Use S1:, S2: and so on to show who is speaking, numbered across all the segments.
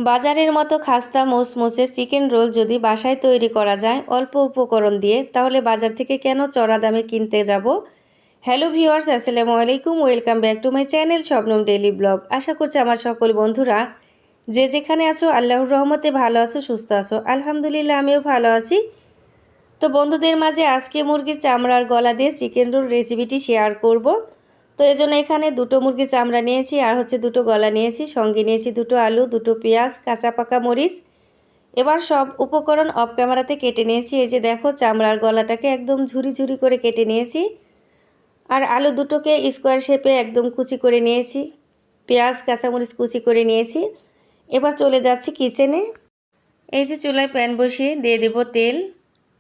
S1: বাজারের মতো খাস্তা মুসমুসে চিকেন রোল যদি বাসায় তৈরি করা যায় অল্প উপকরণ দিয়ে, তাহলে বাজার থেকে কেন চড়া দামে কিনতে যাব। হ্যালো ভিউয়ার্স, আসসালামু আলাইকুম, welcome back to my channel Shabnam daily vlog. আশা করছি আমার সকল বন্ধুরা যে যেখানে আছো আল্লাহর রহমতে ভালো আছো, সুস্থ আছো। আলহামদুলিল্লাহ আমিও ভালো আছি। তো বন্ধুদের মাঝে আজকে মুরগির চামড়ার গলা দিয়ে চিকেন রোল রেসিপিটি শেয়ার করব। তো এজন্য এখানে দুটো মুরগির চামড়া নিয়েছি, আর দুটো গলা নিয়েছি, সঙ্গে নিয়েছি দুটো আলু, দুটো পেঁয়াজ, কাঁচা পাকা মরিচ। এবার সব উপকরণ অফ ক্যামেরাতে কেটে নিয়েছি। এই যে দেখো, চামড়ার গলাটাকে একদম ঝুরি ঝুরি করে কেটে নিয়েছি, আর আলু দুটোকে স্কোয়ার শেপে একদম কুচি করে নিয়েছি, পেঁয়াজ কাঁচামরিচ কুচি করে নিয়েছি। এবার চলে যাচ্ছি কিচেনে। এই যে চুলায় প্যান বসিয়ে দিয়ে দেব তেল,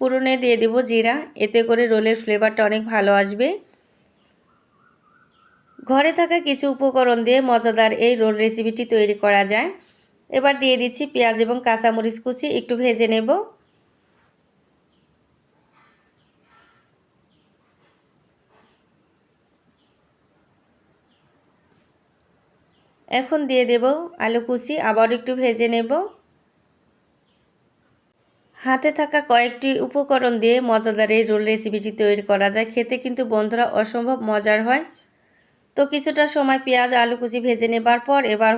S1: পুরনে দিয়ে দেব জিরা, এতে করে রোলের ফ্লেভারটা অনেক ভালো আসবে। ঘরে থাকা কিছু উপকরণ দিয়ে মজাদার এই রোল রেসিপিটি তৈরি করা যায়। এবার দিয়ে দিচ্ছি পেঁয়াজ এবং কাঁচামরিচ কুচি, একটু ভেজে নেব। এখন দিয়ে দেব আলু কুচি, আবার একটু ভেজে নেব। হাতে থাকা কয়েকটি উপকরণ দিয়ে মজাদার এই রোল রেসিপিটি তৈরি করা যায়। খেতে কিন্তু বন্ধুরা অসম্ভব মজার হয়। তো কিছুটা সময় পেঁয়াজ আলু কুচি ভেজে নেবার পর এবার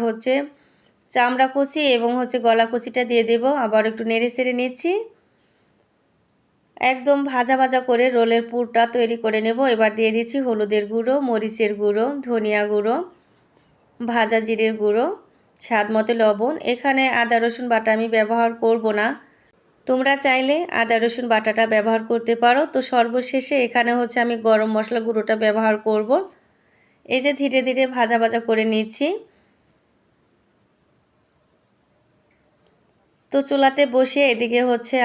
S1: চামড়া কুচি এবং গলা কুচিটা দিয়ে দেব। আবার একটু নেড়ে ছেড়ে নিচ্ছি। একদম ভাজা ভাজা করে রোলের পুরটা তৈরি করে নেব। এবার দিয়ে দিচ্ছি হলুদের গুঁড়ো, মরিচের গুঁড়ো, ধনিয়া গুঁড়ো, ভাজা জিরের গুঁড়ো, স্বাদ মতো লবণ। এখানে আদা রসুন বাটা আমি ব্যবহার করব না, তোমরা চাইলে আদা রসুন বাটাটা ব্যবহার করতে পারো। তো সর্বশেষে এখানে আমি গরম মশলা গুঁড়োটা ব্যবহার করব। এই যে ধীরে ধীরে ভাজা ভাজা করে নিচ্ছি। তো চুলাতে বসিয়ে এদিকে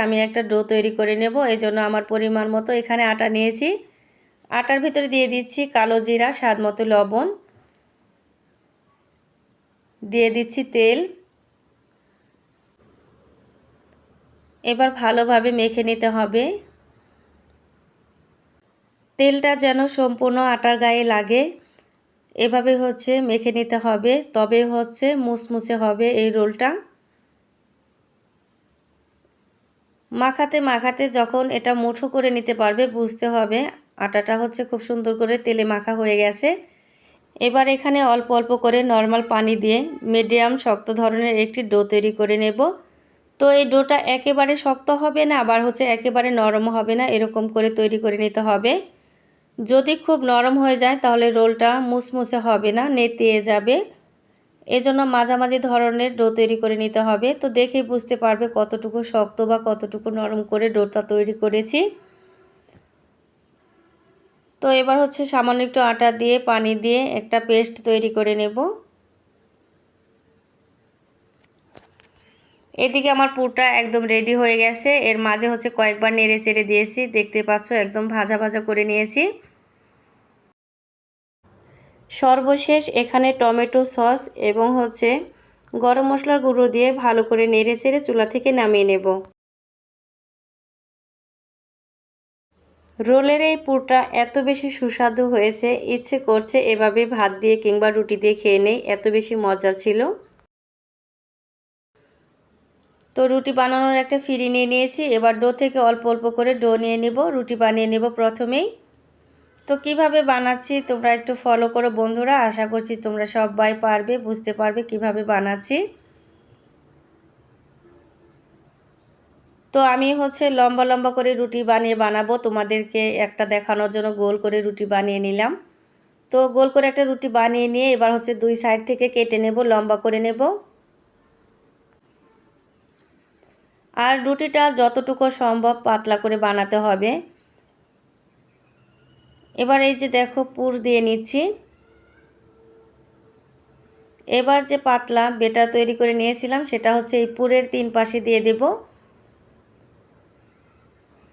S1: আমি একটা ডো তৈরি করে নেব। এই জন্য আমার পরিমাণ মতো এখানে আটা নিয়েছি। আটার ভিতরে দিয়ে দিচ্ছি কালো জিরা, স্বাদ মতো লবণ, দিয়ে দিচ্ছি তেল। এবার ভালোভাবে মেখে নিতে হবে। তেলটা যেন সম্পূর্ণ আটার গায়ে লাগে, এভাবে মেখে নিতে হবে, তবে মুসমুসে হবে এই রোলটা। মাখাতে মাখাতে যখন এটা মুঠো করে নিতে পারবে, বুঝতে হবে আটাটা খুব সুন্দর করে তেলে মাখা হয়ে গেছে। এবার এখানে অল্প অল্প করে নর্মাল পানি দিয়ে মিডিয়াম শক্ত ধরনের একটি ডো তৈরি করে নেব। তো এই ডোটা একেবারে শক্ত হবে না, আবার একেবারে নরম হবে না, এরকম করে তৈরি করে নিতে হবে। যদি খুব নরম হয়ে যায় তাহলে রোলটা মুসমুসে হবে না, নেতিয়ে যাবে। এজন্য মাঝামাঝি ধরনের ডো তৈরি করে নিতে হবে। তো দেখেই বুঝতে পারবে কতটুকু শক্ত বা কতটুকু নরম করে ডোটা তৈরি করেছি। তো এবার সামান্য একটু আটা দিয়ে পানি দিয়ে একটা পেস্ট তৈরি করে নেব। এদিকে আমার পুরটা একদম রেডি হয়ে গেছে। এর মাঝে কয়েকবার নেড়ে চেড়ে দিয়েছি, দেখতে পাচ্ছ একদম ভাজা ভাজা করে নিয়েছি। সর্বশেষ এখানে টমেটো সস এবং গরম মশলার গুঁড়ো দিয়ে ভালো করে নেড়ে চেড়ে চুলা থেকে নামিয়ে নেব। রোলের এই পুরটা এত বেশি সুস্বাদু হয়েছে, ইচ্ছে করছে এভাবে ভাত দিয়ে কিংবা রুটি দিয়ে খেয়ে নেই, এত বেশি মজার ছিল। তো রুটি বানানোর একটা ফিরি নিয়ে নিয়েছি। এবার ডো থেকে অল্প অল্প করে ডো নিয়ে নেব, রুটি বানিয়ে নেব প্রথমেই। তো কিভাবে বানাচ্ছি তোমরা একটু ফলো করো বন্ধুরা, আশা করছি তোমরা সবাই পারবে, বুঝতে পারবে কিভাবে বানাচ্ছি। তো আমি লম্বা লম্বা করে রুটি বানাবো, তোমাদেরকে একটা দেখানোর জন্য গোল করে রুটি বানিয়ে নিলাম। তো গোল করে একটা রুটি বানিয়ে নিয়ে এবার দুই সাইড থেকে কেটে নেব, লম্বা করে নেব। আর রুটিটা যতটুকু সম্ভব পাতলা করে বানাতে হবে। এবার এই যে দেখো, পুর দিয়ে নিচ্ছি। এবার যে পাতলা বেটার তৈরি করে নিয়েছিলাম সেটা এই পুরের তিন পাশে দিয়ে দেব।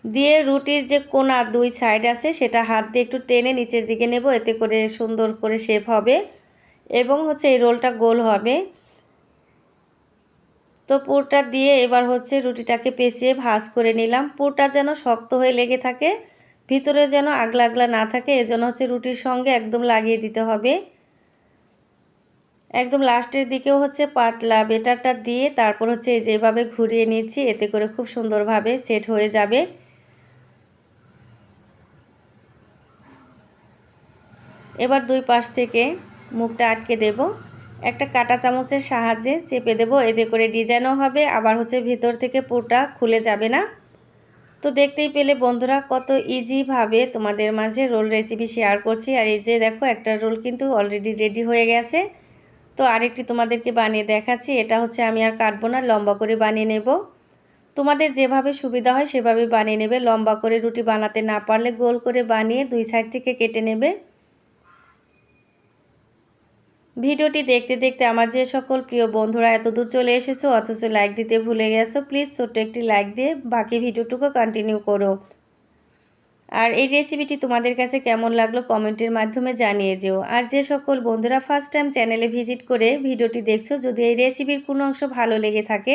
S1: দিয়ে রুটির যে কোনা দুই সাইড আছে সেটা হাত দিয়ে একটু টেনে নিচের দিকে নেব, এতে করে সুন্দর করে শেপ হবে এবং এই রোলটা গোল হবে। তো পুরটা দিয়ে এবার রুটিটাকে পেঁচিয়ে ভাঁজ করে নিলাম। পুরটা যেন শক্ত হয়ে লেগে থাকে, ভিতরে যেন আগলা আগলা না থাকে, এজন্য রুটির সঙ্গে একদম লাগিয়ে দিতে হবে। একদম লাস্টের দিকেও হচ্ছে পাতলা বেটারটা দিয়ে তারপর হচ্ছে যেভাবে ঘুরিয়ে নিচ্ছি, এতে করে খুব সুন্দরভাবে সেট হয়ে যাবে। এবার দুই পাশ থেকে মুখটা আটকে দেব, একটা কাঁটা চামচের সাহায্যে চেপে দেব, এতে করে ডিজাইনও হবে, আবার হচ্ছে ভিতর থেকে পুরোটা খুলে যাবে না। তো দেখতেই পেলে বন্ধুরা কত ইজিভাবে তোমাদের মাঝে রোল রেসিপি শেয়ার করছি। আর এই যে দেখো একটা রোল কিন্তু অলরেডি রেডি হয়ে গেছে। তো আরেকটি তোমাদেরকে বানিয়ে দেখাচ্ছি। এটা হচ্ছে আমি আর কাটবো না, লম্বা করে বানিয়ে নেব। তোমাদের যেভাবে সুবিধা হয় সেভাবে বানিয়ে নেবে। লম্বা করে রুটি বানাতে না পারলে গোল করে বানিয়ে দুই সাইড থেকে কেটে নেবে। ভিডিওটি দেখতে দেখতে আমার যে সকল প্রিয় বন্ধুরা এত দূর চলে এসেছো অথচ লাইক দিতে ভুলে গেছো, প্লিজ ছোট্ট একটি লাইক দিয়ে বাকি ভিডিওটুকু কন্টিনিউ করো। আর এই রেসিপিটি তোমাদের কাছে কেমন লাগলো কমেন্টের মাধ্যমে জানিয়ে যেও। আর যে সকল বন্ধুরা ফার্স্ট টাইম চ্যানেলে ভিজিট করে ভিডিওটি দেখছো, যদি এই রেসিপির কোনো অংশ ভালো লেগে থাকে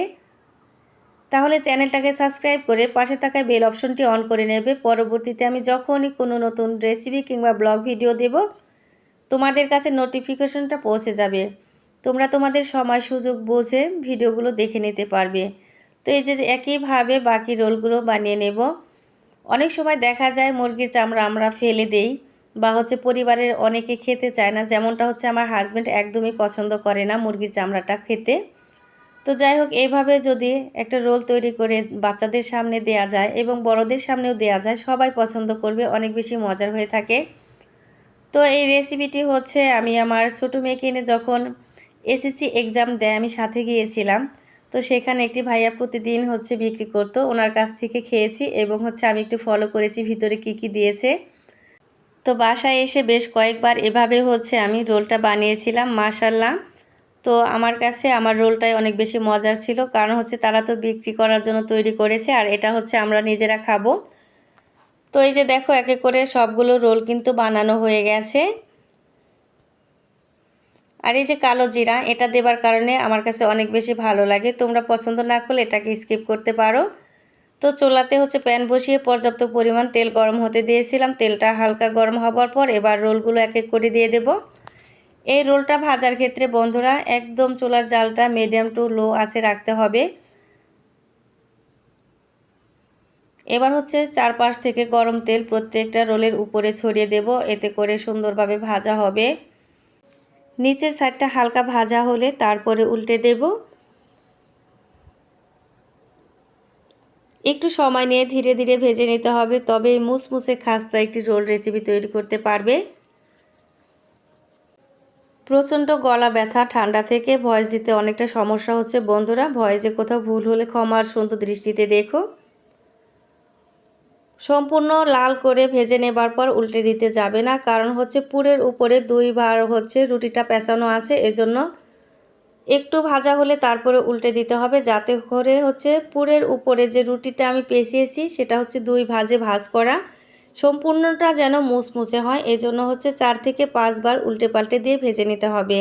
S1: তাহলে চ্যানেলটাকে সাবস্ক্রাইব করে পাশে থাকা বেল অপশনটি অন করে নেবে। পরবর্তীতে আমি যখনই কোনো নতুন রেসিপি কিংবা ব্লগ ভিডিও দেব তোমাদের কাছে নোটিফিকেশনটা পৌঁছে যাবে। তোমরা তোমাদের সময় সুযোগ বুঝে ভিডিওগুলো দেখে নিতে পারবে। তো এই যে একইভাবে বাকি রোলগুলো বানিয়ে নেব। অনেক সময় দেখা যায় মুরগির চামড়া আমরা ফেলে দেই বা হচ্ছে পরিবারের অনেকে খেতে চায় না, যেমনটা হচ্ছে আমার হাজব্যান্ড একদমই পছন্দ করে না মুরগির চামড়াটা খেতে। তো যাই হোক, এইভাবে যদি একটা রোল তৈরি করে বাচ্চাদের সামনে দেয়া যায় এবং বড়দের সামনেও দেয়া যায়, সবাই পছন্দ করবে, অনেক বেশি মজার হয়ে থাকে। তো এই রেসিপিটি হচ্ছে আমি আমার ছোটো মেয়েকে এনে যখন এসএসসি এক্সাম দেয় আমি সাথে গিয়েছিলাম। তো সেখানে একটি ভাইয়া প্রতিদিন হচ্ছে বিক্রি করতো, ওনার কাছ থেকে খেয়েছি এবং হচ্ছে আমি একটু ফলো করেছি ভিতরে কি কি দিয়েছে। তো বাসায় এসে বেশ কয়েকবার এভাবে হচ্ছে আমি রোলটা বানিয়েছিলাম, মাশাল্লাহ। তো আমার কাছে আমার রোলটাই অনেক বেশি মজার ছিল, কারণ হচ্ছে তারা তো বিক্রি করার জন্য তৈরি করেছে আর এটা হচ্ছে আমরা নিজেরা খাবো। তো এই যে দেখো একে করে সবগুলো রোল কিন্তু বানানো হয়ে গেছে। আর এই যে কালো জিরা, এটা দেবার কারণে আমার কাছে অনেক বেশি ভালো লাগে। তোমরা পছন্দ না করলে এটাকে স্কিপ করতে পারো। তো চুলাতে হচ্ছে প্যান বসিয়ে পর্যাপ্ত পরিমাণ তেল গরম হতে দিয়েছিলাম। তেলটা হালকা গরম হবার পর এবার রোলগুলো এক এক করে দিয়ে দেব। এই রোলটা ভাজার ক্ষেত্রে বন্ধুরা একদম চুলার জালটা মিডিয়াম টু লো আঁচে রাখতে হবে। এবার হচ্ছে চারপাশ থেকে গরম তেল প্রত্যেকটা রোলের উপরে ছড়িয়ে দেব, এতে করে সুন্দরভাবে ভাজা হবে। নিচের সাইডটা হালকা ভাজা হলে তারপরে উল্টে দেব। একটু সময় নিয়ে ধীরে ধীরে ভেজে নিতে হবে, তবে মুসমুসে খাস্তা একটি রোল রেসিপি তৈরি করতে পারবে। প্রচণ্ড গলা ব্যথা, ঠান্ডা থেকে ভয়েস দিতে অনেকটা সমস্যা হচ্ছে বন্ধুরা। ভয়েসে কোথাও ভুল হলে ক্ষমার সুন্দর দৃষ্টিতে দেখো। সম্পূর্ণ লাল করে ভেজে নেবার পর উল্টে দিতে যাবে না, কারণ হচ্ছে পুরের উপরে দুইবার হচ্ছে রুটিটা পেঁচানো আছে, এজন্য একটু ভাজা হলে তারপরে উল্টে দিতে হবে, যাতে করে হচ্ছে পুরের উপরে যে রুটিটা আমি পেঁচিয়েছি সেটা হচ্ছে দুই ভাজে ভাজ করা, সম্পূর্ণটা যেন মুসমুসে হয়। এজন্য হচ্ছে 4 থেকে 5 বার উল্টে পাল্টে দিয়ে ভেজে নিতে হবে।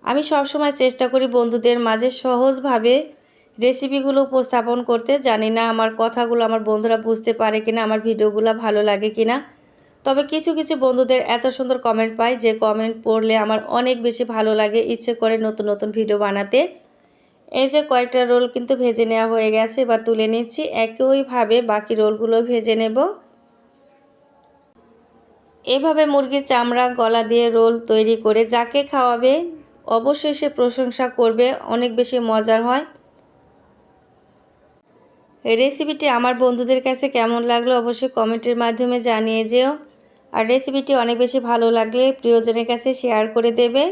S1: আমি সবসময় চেষ্টা করি বন্ধুদের মাঝে সহজভাবে রেসিপিগুলো উপস্থাপন করতে। জানি না আমার কথাগুলো আমার বন্ধুরা বুঝতে পারে কিনা, আমার ভিডিওগুলো ভালো লাগে কিনা। তবে কিছু কিছু বন্ধুদের এত সুন্দর কমেন্ট পাই যে কমেন্ট পড়লে আমার অনেক বেশি ভালো লাগে, ইচ্ছে করে নতুন নতুন ভিডিও বানাতে। এই যে কয়েকটা রোল কিন্তু ভেজে নেওয়া হয়ে গেছে, এবার তুলে নিচ্ছি। একইভাবে বাকি রোলগুলো ভেজে নেব। এভাবে মুরগির চামড়া গলা দিয়ে রোল তৈরি করে যাকে খাওয়াবে অবশ্যই সে প্রশংসা করবে, অনেক বেশি মজার হয়। এই রেসিপিটি আমার বন্ধুদের কাছে কেমন লাগলো অবশ্যই কমেন্টের মাধ্যমে জানিয়ে যেও। আর রেসিপিটি অনেক বেশি ভালো লাগলে প্রিয়জনের কাছে শেয়ার করে দেবে।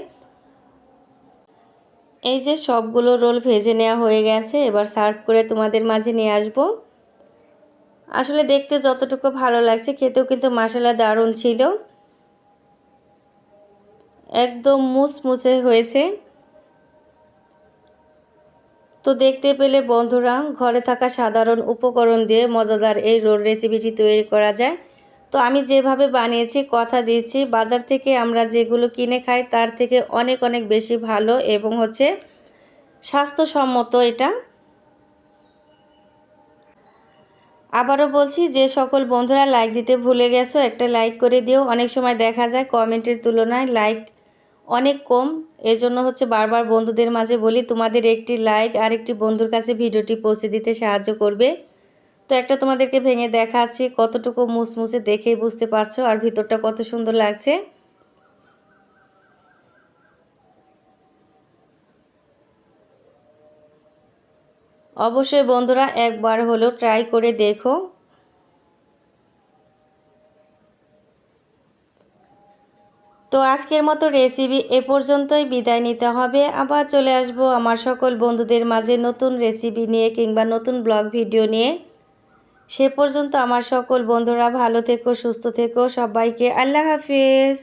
S1: এই যে সবগুলো রোল ভেজে নেওয়া হয়ে গেছে, এবার সার্ভ করে তোমাদের মাঝে নিয়ে আসব। আসলে দেখতে যতটুকু ভালো লাগছে খেতেও কিন্তু মাশাআল্লাহ দারুণ ছিল, একদম মুসমুসে হয়েছে। তো দেখতে পেলে বন্ধুরা ঘরে থাকা সাধারণ উপকরণ দিয়ে মজাদার এই রোল রেসিপিটি তৈরি করা যায়। তো আমি যেভাবে বানিয়েছি কথা দিচ্ছি বাজার থেকে আমরা যেগুলো কিনে খাই তার থেকে অনেক অনেক বেশি ভালো এবং হচ্ছে স্বাস্থ্যসম্মত এটা। আবারও বলছি, যে সকল বন্ধুরা লাইক দিতে ভুলে গেছো একটা লাইক করে দিও। অনেক সময় দেখা যায় কমেন্টের তুলনায় লাইক অনেক কম, এজন্য বারবার বন্ধুদের মাঝে বলি তোমাদের একটি লাইক আর একটি বন্ধুর কাছে ভিডিওটি পৌঁছে দিতে সাহায্য করবে। তো একটা তোমাদেরকে ভেঙে দেখাচ্ছি, কতটুকু মুসমুসে দেখেই বুঝতে পারছো আর ভিতরটা কত সুন্দর লাগছে। অবশ্যই বন্ধুরা একবার হলেও ট্রাই করে দেখো। তো আজকের মতো রেসিপি এ পর্যন্তই, বিদায় নিতে হবে। আবার চলে আসব আমার সকল বন্ধুদের মাঝে নতুন রেসিপি নিয়ে কিংবা নতুন ব্লগ ভিডিও নিয়ে। সে পর্যন্ত আমার সকল বন্ধুরা ভালো থেকো, সুস্থ থেকো। সবাইকে আল্লাহ হাফিজ।